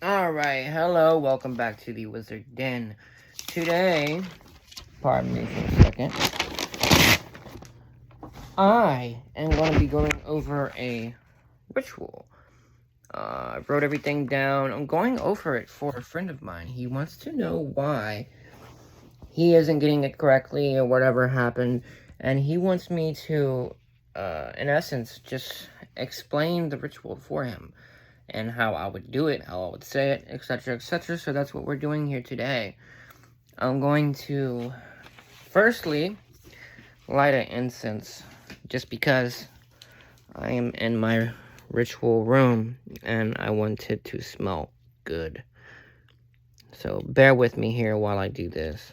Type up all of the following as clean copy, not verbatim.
Alright, hello, welcome back to the Wizard Den. Today, pardon me for a second, I am going to be going over a ritual. I wrote everything down. I'm going over it for a friend of mine. He wants to know why he isn't getting it correctly or whatever happened. And he wants me to, in essence, just explain the ritual for him. And how I would do it, how I would say it, etc., etc. So that's what we're doing here today. I'm going to, firstly, light an incense, just because I am in my ritual room, and I want it to smell good. So bear with me here while I do this.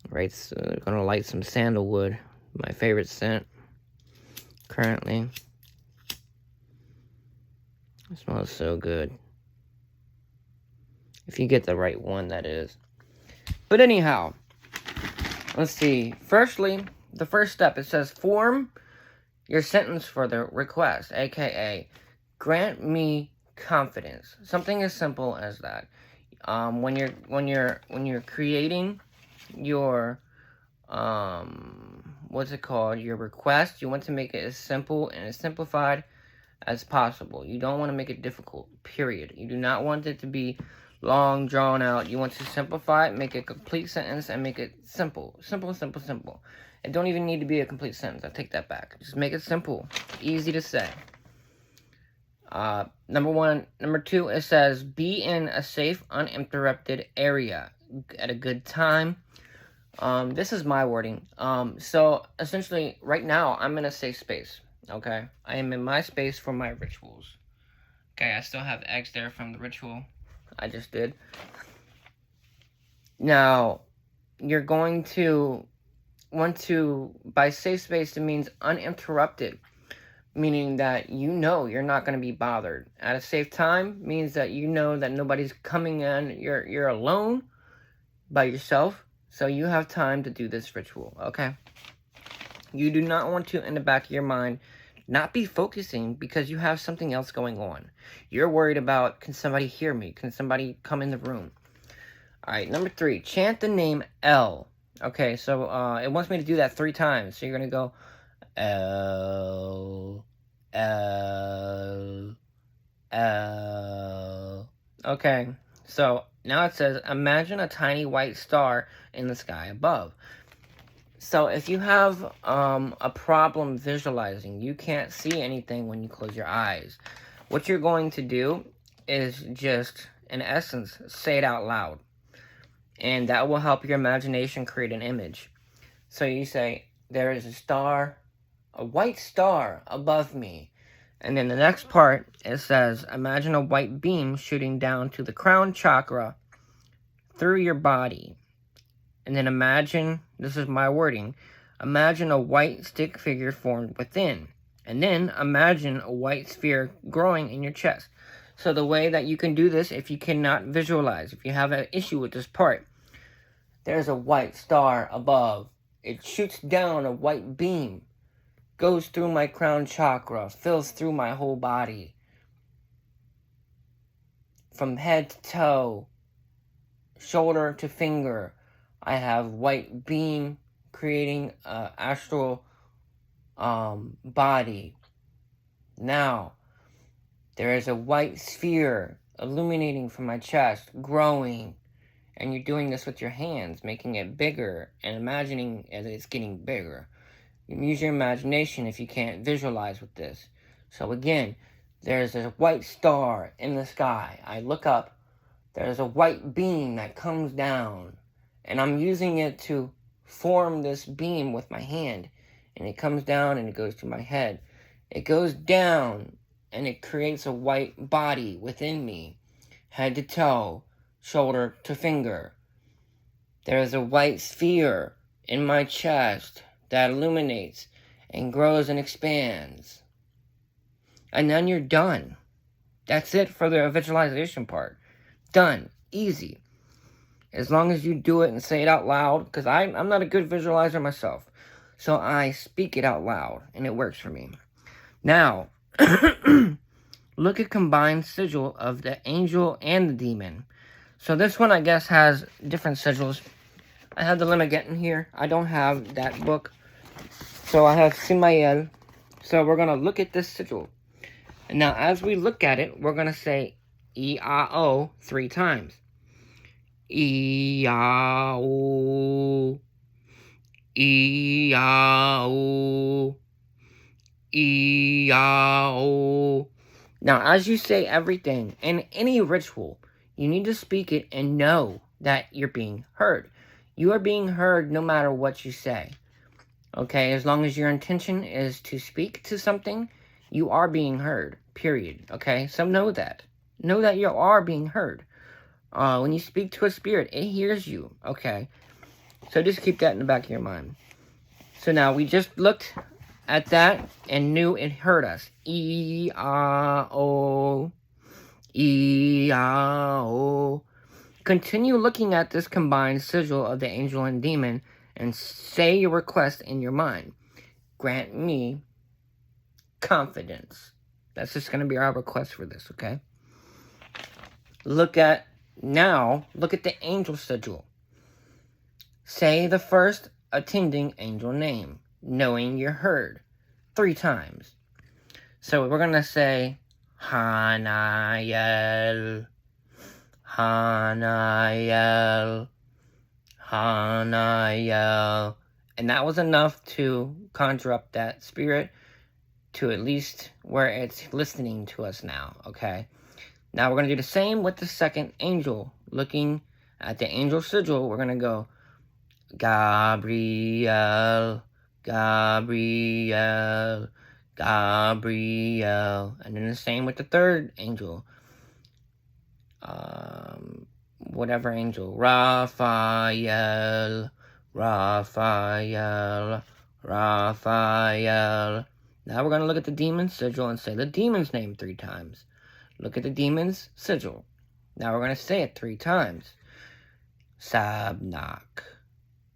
Right, so I'm gonna light some sandalwood, my favorite scent, currently. It smells so good. If you get the right one, that is. But anyhow, let's see. Firstly, the first step, it says form your sentence for the request, aka grant me confidence. Something as simple as that. When you're creating your what's it called? Your request, you want to make it as simple and as simplified as possible. You don't want to make it difficult, period. You do not want it to be long, drawn out. You want to simplify it, make a complete sentence, and make it simple. Simple, simple, simple. It don't even need to be a complete sentence. I take that back. Just make it simple, easy to say. Number one. Number two, it says, be in a safe, uninterrupted area at a good time. This is my wording. So, essentially, right now, I'm in a safe space. Okay, I am in my space for my rituals. Okay, I still have eggs there from the ritual I just did. Now, you're going to want to, by safe space, it means uninterrupted, meaning that you know you're not going to be bothered. At a safe time means that you know that nobody's coming in, you're alone by yourself, so you have time to do this ritual, okay? You do not want to, in the back of your mind, not be focusing because you have something else going on. You're worried about, can somebody hear me? Can somebody come in the room? Alright, number three, chant the name L. Okay, so it wants me to do that 3 times. So you're going to go L, L, L. Okay, so now it says, imagine a tiny white star in the sky above. So if you have a problem visualizing, you can't see anything when you close your eyes, what you're going to do is just, in essence, say it out loud. And that will help your imagination create an image. So you say, there is a star, a white star above me. And then the next part, it says, imagine a white beam shooting down to the crown chakra through your body. And then imagine, this is my wording, imagine a white stick figure formed within. And then imagine a white sphere growing in your chest. So the way that you can do this, if you cannot visualize, if you have an issue with this part, there's a white star above. It shoots down a white beam, goes through my crown chakra, fills through my whole body. From head to toe, shoulder to finger, I have white beam creating an astral body. Now, there is a white sphere illuminating from my chest, growing. And you're doing this with your hands, making it bigger and imagining as it's getting bigger. You can use your imagination if you can't visualize with this. So again, there's a white star in the sky. I look up, there's a white beam that comes down. And I'm using it to form this beam with my hand. And it comes down and it goes to my head. It goes down and it creates a white body within me. Head to toe, shoulder to finger. There is a white sphere in my chest that illuminates and grows and expands. And then you're done. That's it for the visualization part. Done. Easy. As long as you do it and say it out loud, because I'm not a good visualizer myself. So I speak it out loud, and it works for me. Now, look at combined sigil of the angel and the demon. So this one, I guess, has different sigils. I have the Limit Getting here. I don't have that book. So I have Samael. So we're going to look at this sigil. And now as we look at it, we're going to say E-I-O 3 times. E-I-O. E-I-O. E-I-O. Now, as you say everything in any ritual, you need to speak it and know that you're being heard. You are being heard no matter what you say. Okay, as long as your intention is to speak to something, you are being heard, period. Okay, so know that. Know that you are being heard. When you speak to a spirit, it hears you. Okay, so just keep that in the back of your mind. So now we just looked at that and knew it heard us. E-I-O. E-I-O. Continue looking at this combined sigil of the angel and demon and say your request in your mind. Grant me confidence. That's just going to be our request for this, okay? Look at the angel sigil. Say the first attending angel name, knowing you're heard, 3 times. So we're going to say Hanael, Hanael, Hanael. And that was enough to conjure up that spirit to at least where it's listening to us now, okay? Now we're going to do the same with the second angel. Looking at the angel sigil, we're going to go Gabriel, Gabriel, Gabriel. And then the same with the third angel. Whatever angel. Raphael, Raphael, Raphael. Now we're going to look at the demon's sigil and say the demon's name 3 times. Look at the demon's sigil. Now we're going to say it 3 times. Sabnak,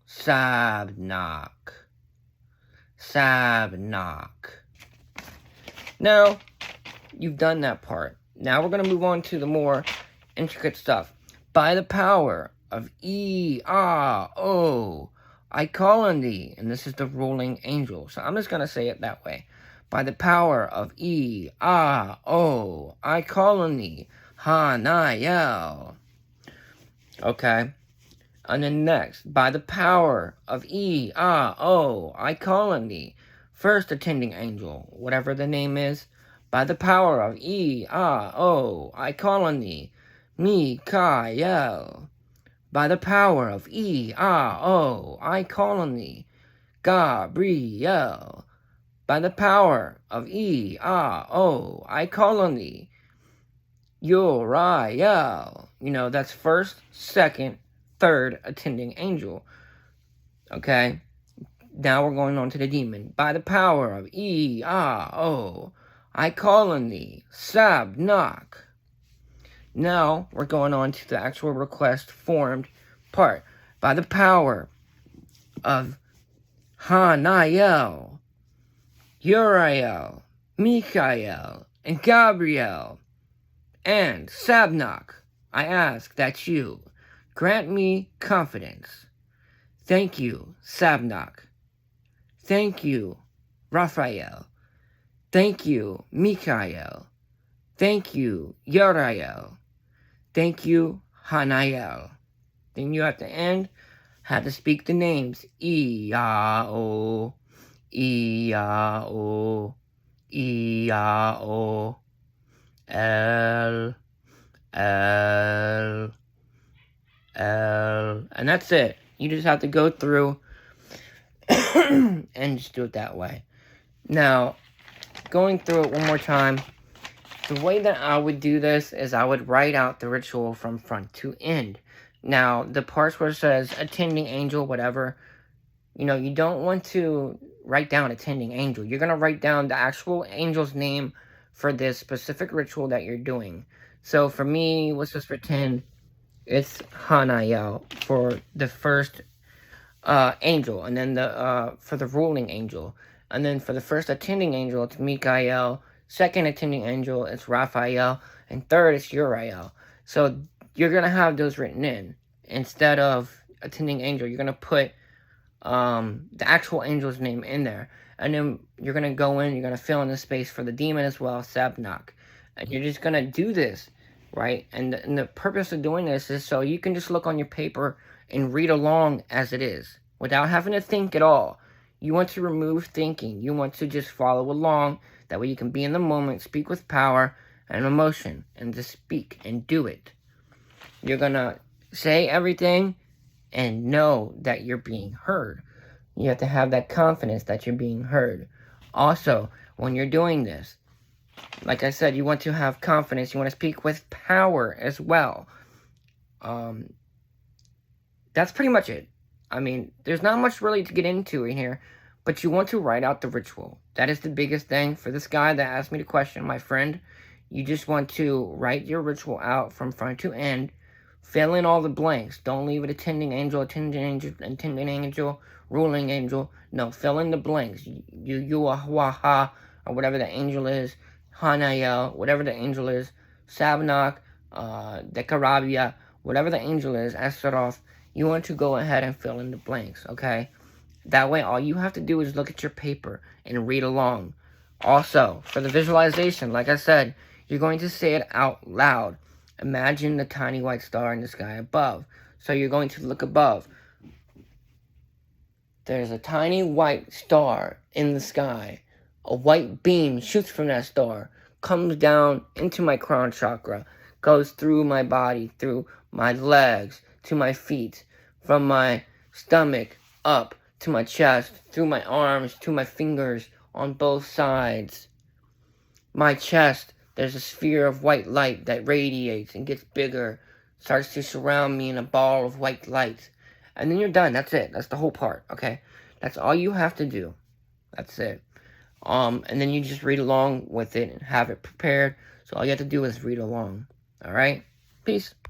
Sabnak, Sabnak. Now, you've done that part. Now we're going to move on to the more intricate stuff. By the power of E-I-O, I call on thee. And this is the ruling angel. So I'm just going to say it that way. By the power of E-I-O, I call on thee. Hanael. Okay. And then next, by the power of E-I-O, I call on thee. First attending angel, whatever the name is. By the power of E-I-O, I call on thee. Mikael. By the power of E-I-O, I call on thee. Gabriel. By the power of E-I-O, I call on thee. Uriel. You know, that's first, second, third attending angel. Okay? Now we're going on to the demon. By the power of E-I-O, I call on thee. Sabnak. Now we're going on to the actual request formed part. By the power of Hanael, Uriel, Mikael, and Gabriel, and Sabnak, I ask that you grant me confidence. Thank you, Sabnak. Thank you, Raphael. Thank you, Mikael. Thank you, Uriel. Thank you, Hanael. Then you at the end have to speak the names E-I-O, E-I-O, E-I-O, L, L, L. And that's it. You just have to go through and just do it that way. Now, going through it one more time, the way that I would do this is I would write out the ritual from front to end. Now, the parts where it says attending angel, whatever, you know, you don't want to write down attending angel. You're going to write down the actual angel's name for this specific ritual that you're doing. So for me, let's just pretend it's Hanael for the first angel, and then for the ruling angel. And then for the first attending angel, it's Mikael, Second attending angel is Raphael. And third is Uriel. So you're going to have those written in. Instead of attending angel, you're going to put the actual angel's name in there. And then you're going to go in, you're going to fill in the space for the demon as well, Sabnak. And you're just going to do this, right? And the purpose of doing this is so you can just look on your paper and read along as it is without having to think at all. You want to remove thinking. You want to just follow along. That way you can be in the moment, speak with power and emotion, and just speak and do it. You're going to say everything and know that you're being heard. You have to have that confidence that you're being heard. Also, when you're doing this, like I said, you want to have confidence. You want to speak with power as well. That's pretty much it. I mean, there's not much really to get into in here, but you want to write out the ritual. That is the biggest thing. For this guy that asked me the question, my friend, you just want to write your ritual out from front to end. Fill in all the blanks. Don't leave it attending angel, ruling angel. No, fill in the blanks. Yuahuaha, or whatever the angel is. Hanael, whatever the angel is. Sabnak, Dekarabia, whatever the angel is, Astaroth. You want to go ahead and fill in the blanks, okay? That way, all you have to do is look at your paper and read along. Also, for the visualization, like I said, you're going to say it out loud. Imagine the tiny white star in the sky above. So you're going to look above. There's a tiny white star in the sky. A white beam shoots from that star, comes down into my crown chakra, goes through my body, through my legs, to my feet, from my stomach, up to my chest, through my arms, to my fingers, on both sides. My chest, there's a sphere of white light that radiates and gets bigger, starts to surround me in a ball of white light. And then you're done. That's it. That's the whole part, okay? That's all you have to do. That's it. And then you just read along with it and have it prepared. So all you have to do is read along. All right? Peace.